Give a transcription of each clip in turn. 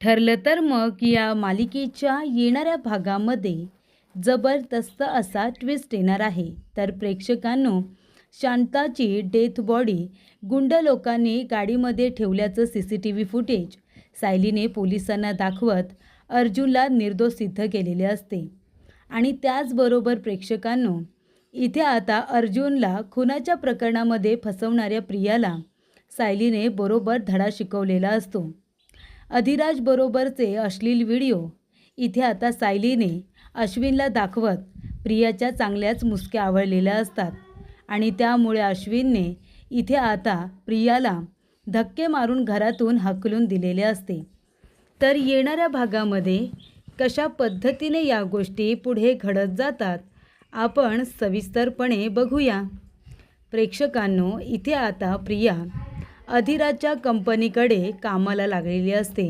ठरलं तर मग या मालिकेच्या येणाऱ्या भागामध्ये जबरदस्त असा ट्विस्ट येणार आहे। तर प्रेक्षकांनो, शांताची डेथ बॉडी गुंड लोकांनी गाडीमध्ये ठेवल्याचं CCTV फुटेज सायलीने पोलिसांना दाखवत अर्जुनला निर्दोष सिद्ध केलेले असते। आणि त्याचबरोबर प्रेक्षकांनो, इथे आता अर्जुनला खुनाच्या प्रकरणामध्ये फसवणाऱ्या प्रियाला सायलीने बरोबर धडा शिकवलेला असतो। अधिराज बरोबरचे अश्लील व्हिडिओ इथे आता सायलीने अश्विनला दाखवत प्रियाच्या चांगल्याच मुसक्या आवळलेल्या असतात आणि त्यामुळे अश्विनने इथे आता प्रियाला धक्के मारून घरातून हकलून दिलेले असते। तर येणाऱ्या भागामध्ये कशा पद्धतीने या गोष्टी पुढे घडत जातात आपण सविस्तरपणे बघूया। प्रेक्षकांनो, इथे आता प्रिया अधिराजच्या कंपनीकडे कामाला लागलेली असते।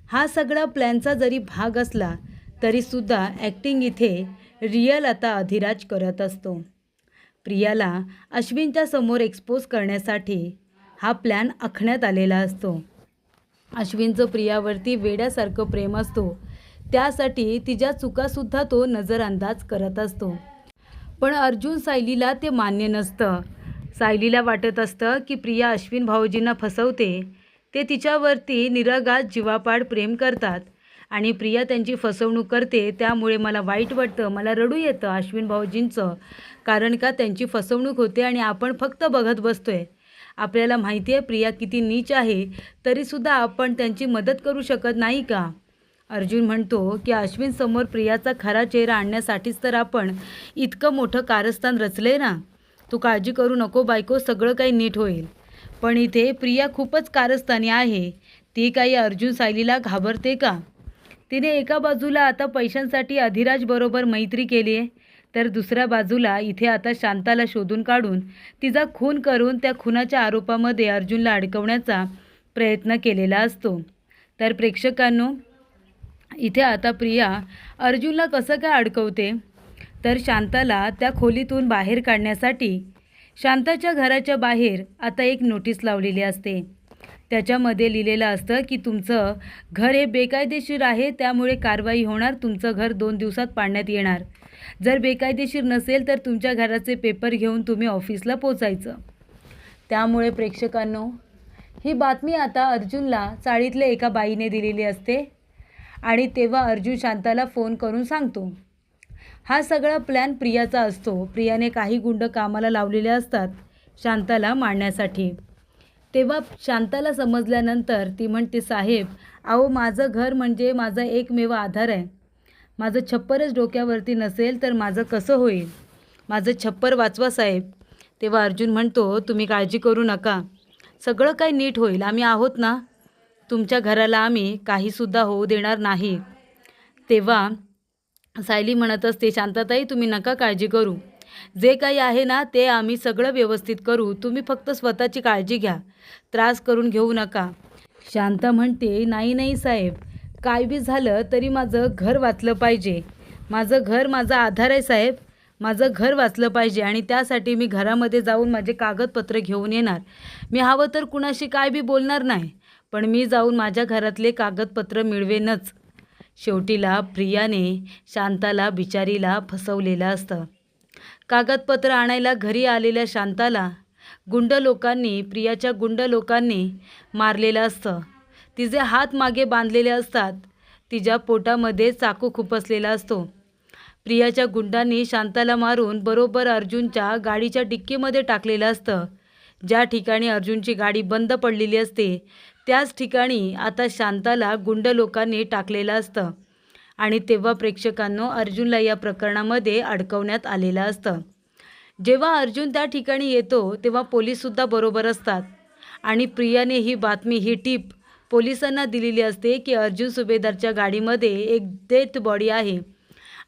हा सगळा प्लॅनचा जरी भाग असला तरीसुद्धा ॲक्टिंग इथे रिअल आता अधिराज करत असतो। प्रियाला अश्विनच्या समोर एक्सपोज करण्यासाठी हा प्लॅन आखण्यात आलेला असतो। अश्विनचं प्रियावरती वेड्यासारखं प्रेम असतो, त्यासाठी तिच्या चुकासुद्धा तो नजरअंदाज करत असतो। पण अर्जुन सायलीला ते मान्य नसतं। सायलीला वाटत असतं की प्रिया अश्विन भाऊजींना फसवते, ते तिच्यावरती निरागस जीवापाड प्रेम करतात आणि प्रिया त्यांची फसवणूक करते, त्यामुळे मला वाईट वाटतं, मला रडू येतं अश्विन भाऊजींचं, कारण का त्यांची फसवणूक होते आणि आपण फक्त बघत बसतोय। आपल्याला माहिती आहे प्रिया किती नीच आहे, तरीसुद्धा आपण त्यांची मदत करू शकत नाही का? अर्जुन म्हणतो की अश्विनसमोर प्रियाचा खरा चेहरा आणण्यासाठीच तर आपण इतकं मोठं कारस्थान रचले ना। तू काळजी करू नको बायको, सगळं काही नीट होईल। पण इथे प्रिया खूपच कारस्थानी आहे। ती काही अर्जुन सायलीला घाबरते का? तिने एका बाजूला आता पैशांसाठी अधिराज बरोबर मैत्री केली आहे, तर दुसऱ्या बाजूला इथे आता शांताला शोधून काढून तिचा खून करून त्या खुनाच्या आरोपामध्ये अर्जुनला अडकवण्याचा प्रयत्न केलेला असतो। तर प्रेक्षकांनो, इथे आता प्रिया अर्जुनला कसं काय अडकवते, तर शांताला त्या खोलीतून बाहेर काढण्यासाठी शांताच्या घराच्या बाहेर आता एक नोटीस लावलेली असते। त्याच्यामध्ये लिहिलेलं असतं की तुमचं घर हे बेकायदेशीर आहे, त्यामुळे कारवाई होणार, तुमचं घर 2 दिवसात पाडण्यात येणार। जर बेकायदेशीर नसेल तर तुमच्या घराचे पेपर घेऊन तुम्ही ऑफिसला पोचायचं। त्यामुळे प्रेक्षकांनो, ही बातमी आता अर्जुनला चाळीतल्या एका बाईने दिलेली असते आणि तेव्हा अर्जुन शांताला फोन करून सांगतो। हा सगळा प्लॅन प्रियाचा असतो। प्रियाने काही गुंड कामाला लावलेले असतात शांताला मारण्यासाठी। तेव्हा शांताला समजल्यानंतर ती म्हणते, साहेब अहो, माझं घर म्हणजे माझा एकमेव आधार आहे। माझं छप्परच डोक्यावरती नसेल तर माझं कसं होईल? माझं छप्पर वाचवा साहेब। तेव्हा अर्जुन म्हणतो, तुम्ही काळजी करू नका, सगळं काही नीट होईल, आम्ही आहोत ना, तुमच्या घराला आम्ही काहीसुद्धा होऊ देणार नाही। तेव्हा सायली म्हणत असते, शांताताई तुम्ही नका काळजी करू, जे काही आहे ना ते आम्ही सगळं व्यवस्थित करू, तुम्ही फक्त स्वतःची काळजी घ्या, त्रास करून घेऊ नका। शांता म्हणते, नाही नाही साहेब, काय बी झालं तरी माझं घर वाचलं पाहिजे, माझं घर माझा आधार आहे साहेब, माझं घर वाचलं पाहिजे आणि त्यासाठी मी घरामध्ये जाऊन माझे कागदपत्र घेऊन येणार। मी हवं तर कुणाशी काय बी बोलणार नाही, पण मी जाऊन माझ्या घरातले कागदपत्र मिळवेनच। शेवटीला प्रियाने शांताला बिचारीला फसवलेलं असतं। कागदपत्र आणायला घरी आलेल्या शांताला प्रियाच्या गुंड लोकांनी मारलेलं असतं। तिचे हात मागे बांधलेले असतात, तिच्या पोटामध्ये चाकू खुपसलेला असतो। प्रियाच्या गुंडांनी शांताला मारून बरोबर अर्जुनच्या गाडीच्या डिक्कीमध्ये टाकलेलं असतं। ज्या ठिकाणी अर्जुनची गाडी बंद पडलेली असते त्याच ठिकाणी आता शांताला गुंड लोकांनी टाकलेलं असतं आणि तेव्हा प्रेक्षकांनो, अर्जुनला या प्रकरणामध्ये अडकवण्यात आलेलं असतं। जेव्हा अर्जुन त्या ठिकाणी येतो तेव्हा पोलीससुद्धा बरोबर असतात आणि प्रियाने ही बातमी, ही टीप पोलिसांना दिलेली असते की अर्जुन सुभेदारच्या गाडीमध्ये एक डेथ बॉडी आहे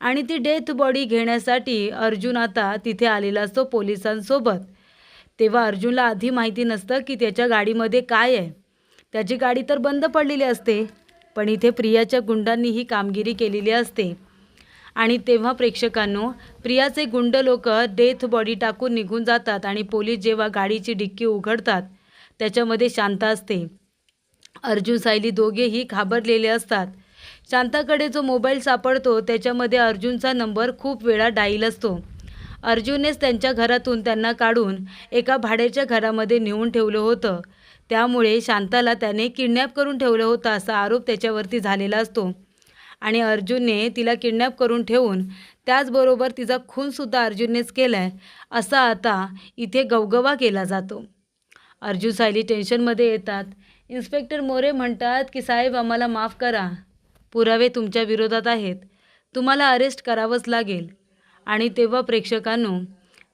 आणि ती डेथ बॉडी घेण्यासाठी अर्जुन आता तिथे आलेला असतो पोलिसांसोबत। तेव्हा अर्जुनला आधी माहिती नसतं की त्याच्या गाडीमध्ये काय आहे, त्याची गाडी तर बंद पडलेली असते, पण इथे प्रियाच्या गुंडांनी ही कामगिरी केलेली असते। आणि तेव्हा प्रेक्षकांनो, प्रियाचे गुंड लोक डेथ बॉडी टाकून निघून जातात आणि पोलीस जेव्हा गाडीची डिक्की उघडतात त्याच्यामध्ये शांता असते। अर्जुन सायली दोघेही घाबरलेले असतात. शांताकडे जो मोबाईल सापडतो त्याच्यामध्ये अर्जुनचा नंबर खूप वेळा डाईल असतो. अर्जुननेच त्यांच्या घरातून त्यांना काढून एका भाड्याच्या घरामध्ये नेऊन ठेवलं होतं. त्यामुळे शांताला त्याने किडनॅप करून ठेवलं होतं असा आरोप त्याच्यावरती झालेला असतो आणि अर्जुनने तिला किडनॅप करून ठेवून त्याचबरोबर तिचा खूनसुद्धा अर्जुननेच केला आहे असा आता इथे गवगवा केला जातो. अर्जुन सायली टेन्शनमध्ये येतात. इन्स्पेक्टर मोरे म्हणतात की साहेब आम्हाला माफ करा, पुरावे तुमच्या विरोधात आहेत, तुम्हाला अरेस्ट करावंच लागेल. आणि तेव्हा प्रेक्षकांनो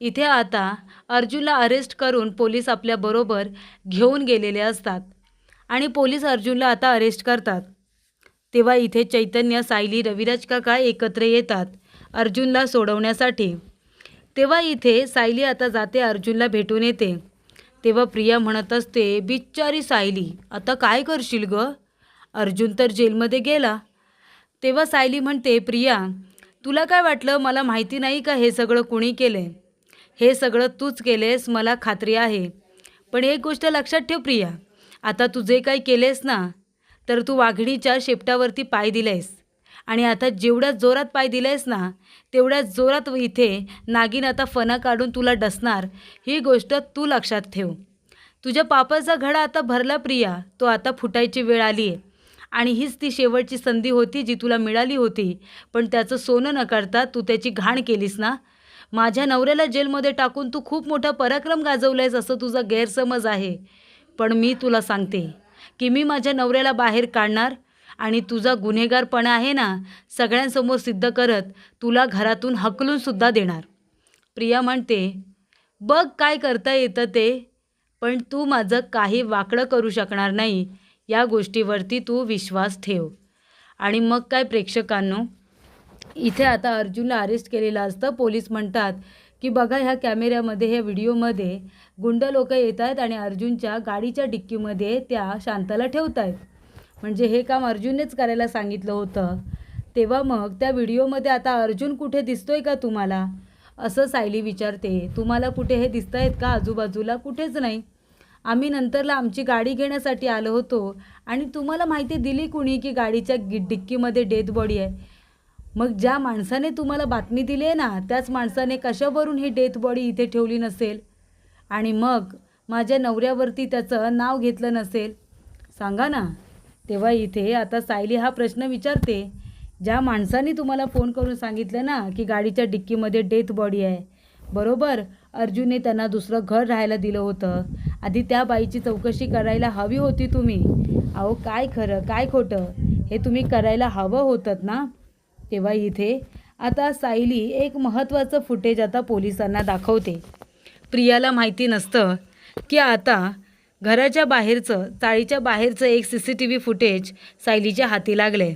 इथे आता अर्जुनला अरेस्ट करून पोलीस आपल्याबरोबर घेऊन गेलेले असतात आणि पोलीस अर्जुनला आता अरेस्ट करतात. तेव्हा इथे चैतन्य, सायली, रविराज काका एकत्र येतात अर्जुनला सोडवण्यासाठी. तेव्हा इथे सायली आता जाते अर्जुनला भेटून येते. तेव्हा प्रिया म्हणत असते, बिचारी सायली, आता काय करशील ग? अर्जुन तर जेलमध्ये गेला. तेव्हा सायली म्हणते, प्रिया तुला काय वाटलं मला माहिती नाही का हे सगळं कुणी केलं? हे सगळं तूच केलेस मला खात्री आहे. पण एक गोष्ट लक्षात ठेव प्रिया, आता तू जे काही केलेस ना तर तू वाघिणीच्या शेपटावरती पाय दिलायस आणि आता जेवढ्या जोरात पाय दिलायस ना तेवढ्याच जोरात इथे नागिन आता फणा काढून तुला डसणार, ही गोष्ट तू लक्षात ठेव. तुझ्या पापाचा घडा आता भरला प्रिया, तो आता फुटायची वेळ आली आहे आणि हीच ती शेवटची संधी होती जी तुला मिळाली होती. पण त्याचं सोनं न करता तू त्याची घाण केलीस ना. माझ्या नवऱ्याला जेलमध्ये टाकून तू खूप मोठा पराक्रम गाजवलायस असं तुझा गैरसमज आहे. पण मी तुला सांगते की मी माझ्या नवऱ्याला बाहेर काढणार आणि तुझा गुन्हेगारपणा आहे ना सगळ्यांसमोर सिद्ध करत तुला घरातून हकलूनसुद्धा देणार. प्रिया म्हणते, बघ काय करता येतं ते, पण तू माझं काही वाकडं करू शकणार नाही या गोष्टीवरती तू विश्वास ठेव. आणि मग काय प्रेक्षकांनो इथे आता अर्जुनला अरेस्ट केलेलं असतं. पोलीस म्हणतात की बघा ह्या कॅमेऱ्यामध्ये ह्या व्हिडिओमध्ये गुंड लोक येत आहेत आणि अर्जुनच्या गाडीच्या डिक्कीमध्ये त्या शांताला ठेवत आहेत. म्हणजे हे काम अर्जुननेच करायला सांगितलं होतं. तेव्हा मग त्या व्हिडिओमध्ये आता अर्जुन कुठे दिसतोय का तुम्हाला असं सायली विचारते. तुम्हाला कुठे हे दिसत आहेत का आजूबाजूला? कुठेच नाही. आम्ही नंतरला आमची गाडी घेण्यासाठी आलो होतो आणि तुम्हाला माहिती दिली कुणी की गाडीच्या डिक्कीमध्ये डेथ बॉडी आहे. मग ज्या माणसाने तुम्हाला बातमी दिली आहे ना त्याच माणसाने कशावरून ही डेथ बॉडी इथे ठेवली नसेल आणि मग माझ्या नवऱ्यावरती त्याचं नाव घेतलं नसेल, सांगा ना. तेव्हा इथे आता सायली हा प्रश्न विचारते, ज्या माणसाने तुम्हाला फोन करून सांगितलं ना की गाडीच्या डिक्कीमध्ये डेथ बॉडी आहे, बरोबर अर्जुनने त्यांना दुसरं घर राहायला दिलं होतं, आधी त्या बाईची चौकशी करायला हवी होती तुम्ही. अहो काय खरं काय खोटं हे तुम्ही करायला हवं होतं ना. तेव्हा इथे आता सायली एक महत्त्वाचं फुटेज आता पोलिसांना दाखवते. प्रियाला माहिती नसतं की आता घराच्या बाहेरचं चाळीच्या बाहेरचं एक CCTV फुटेज सायलीच्या हाती लागले.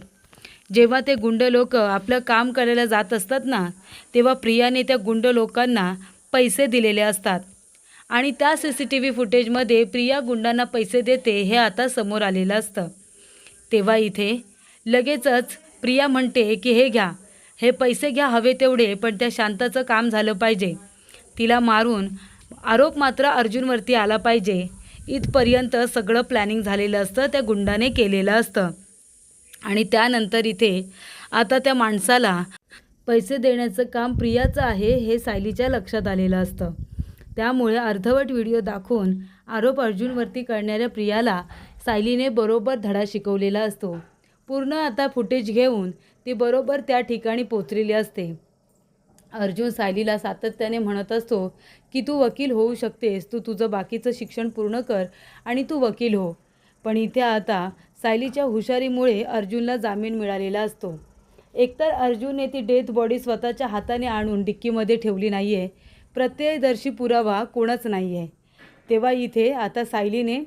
जेव्हा ते गुंड लोक आपलं काम करायला जात असतात ना तेव्हा प्रियाने त्या गुंड लोकांना पैसे दिलेले असतात आणि त्या CCTV फुटेजमध्ये प्रिया गुंडांना पैसे देते हे आता समोर आलेलं असतं. तेव्हा इथे लगेचच प्रिया म्हणते की हे घ्या, हे पैसे घ्या हवे तेवढे, पण त्या शांताचं काम झालं पाहिजे, तिला मारून आरोप मात्र अर्जुनवरती आला पाहिजे. इथपर्यंत सगळं प्लॅनिंग झालेलं असतं, त्या गुंडाने केलेलं असतं. आणि त्यानंतर इथे आता त्या माणसाला पैसे देण्याचं काम प्रियाचं आहे हे सायलीच्या लक्षात आलेलं असतं. त्यामुळे अर्धवट व्हिडिओ दाखवून आरोप अर्जुनवरती करणाऱ्या प्रियाला सायलीने बरोबर धडा शिकवलेला असतो. पूर्ण आता फुटेज घेऊन ती बरोबर त्या ठिकाणी पोचलेली असते. अर्जुन सायलीला सातत्याने म्हणत असतो की तू वकील होऊ शकतेस, तू तुझं बाकीचं शिक्षण पूर्ण कर आणि तू वकील हो. पण इथे आता सायलीच्या हुशारीमुळे अर्जुनला जामीन मिळालेला असतो. एकतर अर्जुनने ती डेथ बॉडी स्वतःच्या हाताने आणून डिक्कीमध्ये ठेवली नाही आहे, प्रत्यक्षदर्शी पुरावा कोणच नाही आहे. तेव्हा इथे आता सायलीने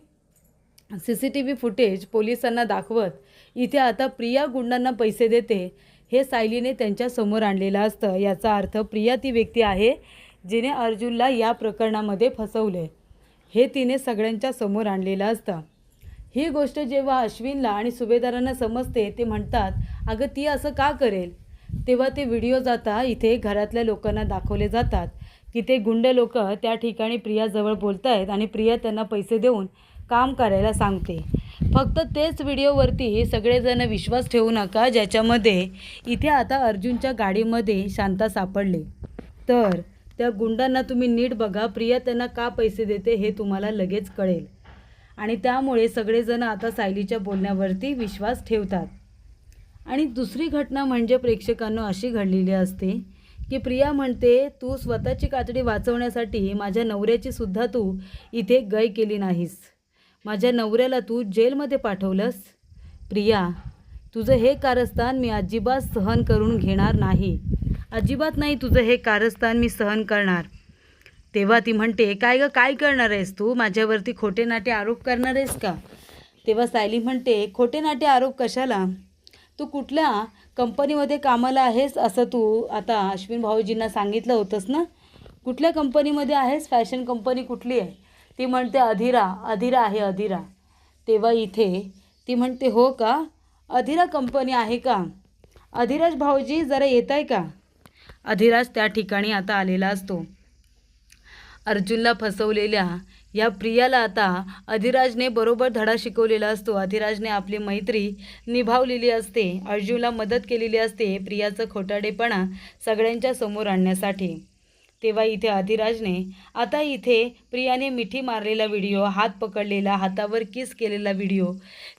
CCTV फुटेज पोलिसांना दाखवत इथे आता प्रिया गुंडांना पैसे देते हे सायलीने त्यांच्या समोर आणलेलं असतं. याचा अर्थ प्रिया ती व्यक्ती आहे जिने अर्जुनला या प्रकरणामध्ये फसवले, हे तिने सगळ्यांच्या समोर आणलेलं असतं. ही गोष्ट जेव्हा अश्विनला आणि सुभेदारांना समजते ते म्हणतात, अगं ती असं का करेल? तेव्हा ते व्हिडिओ जाता इथे घरातल्या लोकांना दाखवले जातात की ते गुंड लोक त्या ठिकाणी प्रियाजवळ बोलत आहेत आणि प्रिया त्यांना पैसे देऊन काम करायला सांगते. फक्त तेच व्हिडिओवरती सगळेजण विश्वास ठेवू नका ज्याच्यामध्ये इथे आता अर्जुनच्या गाडीमध्ये शांता सापडले. तर त्या गुंडांना तुम्ही नीट बघा, प्रिया त्यांना का पैसे देते हे तुम्हाला लगेच कळेल. आणि त्यामुळे सगळेजण आता सायलीच्या बोलण्यावरती विश्वास ठेवतात. आणि दुसरी घटना म्हणजे प्रेक्षकांनो अशी घडलेली असते की प्रिया म्हणते, तू स्वतःची कातडी वाचवण्यासाठी माझ्या नवऱ्याची सुद्धा तू इथे गय केली नाहीस. माझ्या नवऱ्याला तू जेलमध्ये पाठवलंस. प्रिया, तुझं हे कारस्थान मी अजिबात सहन करून घेणार नाही. अजिबात नाही तुझं हे कारस्थान मी सहन करणार. तेव्हा ती म्हणते, काय गं, काय करणार आहेस तू? माझ्यावरती खोटे नाटे आरोप करणार आहेस का? तेव्हा सायली म्हणते, खोटे नाटे आरोप कशाला? तू कुठल्या कंपनीमध्ये कामाला आहेस असं तू आता अश्विन भाऊजींना सांगितलं होतंस ना? कुठल्या कंपनीमध्ये आहेस? फॅशन कंपनी कुठली आहे? ती म्हणते, अधिरा आहे, अधिरा. तेव्हा इथे ती म्हणते, हो का, अधिरा कंपनी आहे का? अधिराज भाऊजी जरा येत आहे का? अधिराज त्या ठिकाणी आता आलेला असतो. अर्जुनला फसवलेल्या या प्रियाला आता अधिराजने बरोबर धडा शिकवलेला असतो. अधिराजने आपली मैत्री निभावलेली असते, अर्जुनला मदत केलेली असते प्रियाचं खोटाडेपणा सगळ्यांच्या समोर आणण्यासाठी. तेव्हा इथे अधिराजने आता इथे प्रियाने मिठी मारलेला व्हिडिओ, हात पकडलेला, हातावर किस केलेला व्हिडिओ,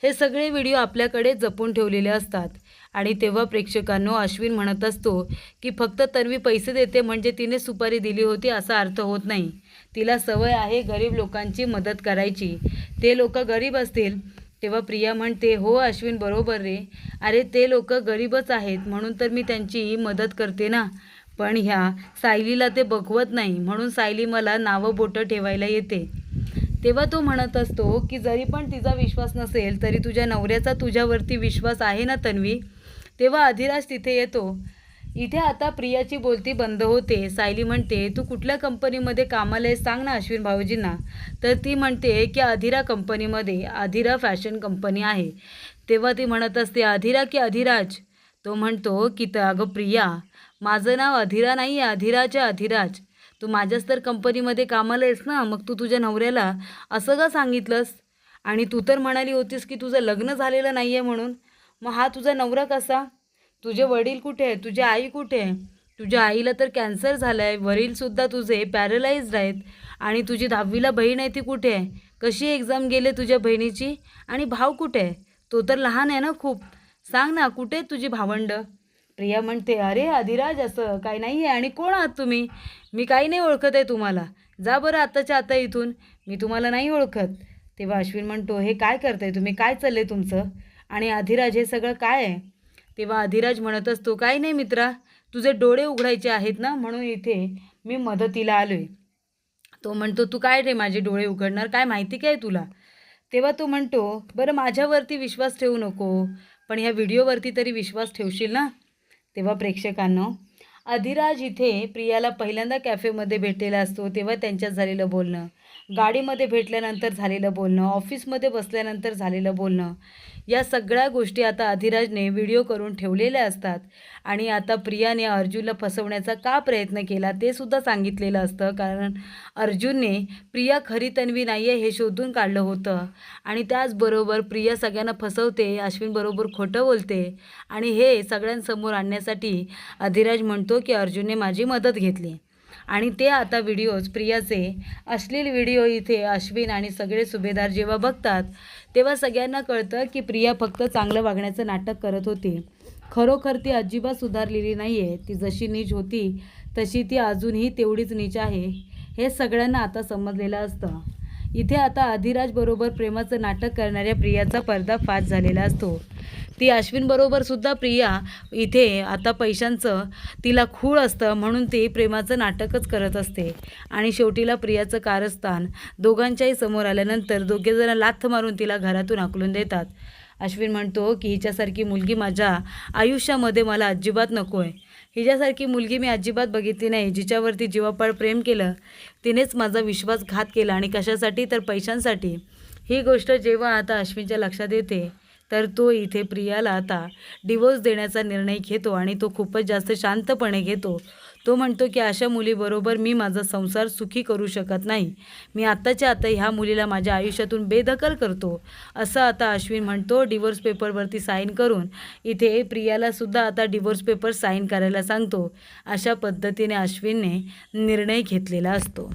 हे सगळे व्हिडिओ आपल्याकडे जपून ठेवलेले असतात. आणि तेव्हा प्रेक्षकांनो अश्विन म्हणत असतो की फक्त तन्वी पैसे देते म्हणजे तिने सुपारी दिली होती असा अर्थ होत नाही. तिला सवय आहे गरीब लोकांची मदत करायची. ते लोक गरीब असतील. तेव्हा प्रिया म्हणते, हो अश्विन बरोबर रे, अरे ते लोक गरीबच आहेत म्हणून तर मी त्यांची मदत करते ना. पण ह्या सायलीला ते बघवत नाही म्हणून सायली मला नावं बोटं ठेवायला येते. तेव्हा तो म्हणत असतो की जरी पण तिचा विश्वास नसेल तरी तुझ्या नवऱ्याचा तुझ्यावरती विश्वास आहे ना तन्वी. तेव्हा अधिराज तिथे येतो. इथे आता प्रियाची बोलती बंद होते. सायली म्हणते, तू कुठल्या कंपनीमध्ये कामाला आहेस सांग ना अश्विन भाऊजींना. तर ती म्हणते की अधिरा कंपनीमध्ये, अधिरा फॅशन कंपनी आहे. तेव्हा ती म्हणत असते, अधिरा की अधिराज? तो म्हणतो की अगं प्रिया, माझं नाव अधिरा नाही आहे, अधिराज आहे, अधिराज. तू माझ्याच तर कंपनीमध्ये कामाला आहेस ना, मग तू तुझ्या नवऱ्याला असं का सांगितलंस? आणि तू तर म्हणाली होतीस की तुझं लग्न झालेलं नाही आहे म्हणून. मग हा तुझा नवरा कसा? तुझे वडील कुठे आहे? तुझी आई कुठे आहे? तुझ्या आईला तर कॅन्सर झाला आहे, वडीलसुद्धा तुझे पॅरलाइज्ड आहेत. आणि तुझी 10वीला बहीण आहे ती कुठे आहे? कशी एक्झाम गेले तुझ्या बहिणीची? आणि भाऊ कुठे आहे? तो तर लहान आहे ना खूप. सांग ना, कुठे आहे तुझी भावंड? प्रिया म्हणते, अरे अधिराज असं काही नाही आहे. आणि कोण आहात तुम्ही? मी काही नाही ओळखत आहे तुम्हाला. जा बरं आत्ताच्या आता इथून, मी तुम्हाला नाही ओळखत. तेव्हा अश्विन म्हणतो, हे काय करताय तुम्ही? काय चाललं आहे तुमचं? आणि अधिराज हे सगळं काय आहे? तेव्हा अधिराज म्हणत असतो, काही नाही मित्रा, तुझे डोळे उघडायचे आहेत ना म्हणून इथे मी मदतीला आलो आहे. तो म्हणतो, तू काय रे माझे डोळे उघडणार? काय माहिती काय तुला? तेव्हा तो म्हणतो, बरं माझ्यावरती विश्वास ठेवू नको, पण ह्या व्हिडिओवरती तरी विश्वास ठेवशील ना? तेव्हा प्रेक्षकांनो अधिराज इथे प्रियाला पहिल्यांदा कॅफेमध्ये भेटलेला असतो. तेव्हा त्यांच्यात झालेलं बोलणं, गाडीमध्ये भेटल्यानंतर झालेलं बोलणं, ऑफिसमध्ये बसल्यानंतर झालेलं बोलणं, या सगळ्या गोष्टी आता अधिराजने व्हिडिओ करून ठेवलेल्या असतात. आणि आता प्रियाने अर्जुनला फसवण्याचा का प्रयत्न केला ते सुद्धा सांगितलेलं असतं. कारण अर्जुनने प्रिया खरी तन्वी नाही आहे हे शोधून काढलं होतं. आणि त्याचबरोबर प्रिया सगळ्यांना फसवते, अश्विनबरोबर खोटं बोलते. आणि हे सगळ्यांसमोर आणण्यासाठी अधिराज म्हणतो की अर्जुनने माझी मदत घेतली. आणि ते आता व्हिडिओज प्रियाचे अश्लील व्हिडिओ इथे अश्विन आणि सगळे सुभेदार जेव्हा बघतात तेव्हा सगळ्यांना कळतं की प्रिया फक्त चांगलं वागण्याचं नाटक करत होती. खरोखर ती अजिबात सुधारलेली नाही आहे. ती जशी नीच होती तशी ती अजूनही तेवढीच नीच आहे, हे सगळ्यांना आता समजलेलं असतं. इथे आता अधिराजबरोबर प्रेमाचं नाटक करणाऱ्या प्रियाचा पर्दाफाश झालेला असतो. ती अश्विनबरोबर सुद्धा प्रिया इथे आता पैशांचं तिला खूळ असतं म्हणून ती प्रेमाचं नाटकच करत असते. आणि शेवटीला प्रियाचं कारस्थान दोघांच्याही समोर आल्यानंतर दोघेजण लाथ मारून तिला घरातून हाकलून देतात. अश्विन म्हणतो की हिच्यासारखी मुलगी माझ्या आयुष्यामध्ये मला अजिबात नको आहे. हिच्यासारखी मुलगी मी अजिबात बघितली नाही. जिच्यावरती जीवापाड प्रेम केलं तिनेच माझा विश्वासघात केला आणि कशासाठी तर पैशांसाठी. ही गोष्ट जेव्हा आता अश्विनच्या लक्षात येते तर तो इथे प्रियाला आता डिवोर्स देण्याचा निर्णय घेतो आणि तो खूपच जास्त शांतपणे घेतो. तो म्हणतो की अशा मुलीबरोबर मी माझा संसार सुखी करू शकत नाही. मी आत्ताच्या आता ह्या मुलीला माझ्या आयुष्यातून बेदखल करतो, असं आता अश्विन म्हणतो. डिवोर्स पेपरवरती साईन करून इथे प्रियालासुद्धा आता डिवोर्स पेपर साईन करायला सांगतो. अशा पद्धतीने अश्विनने निर्णय घेतलेला असतो.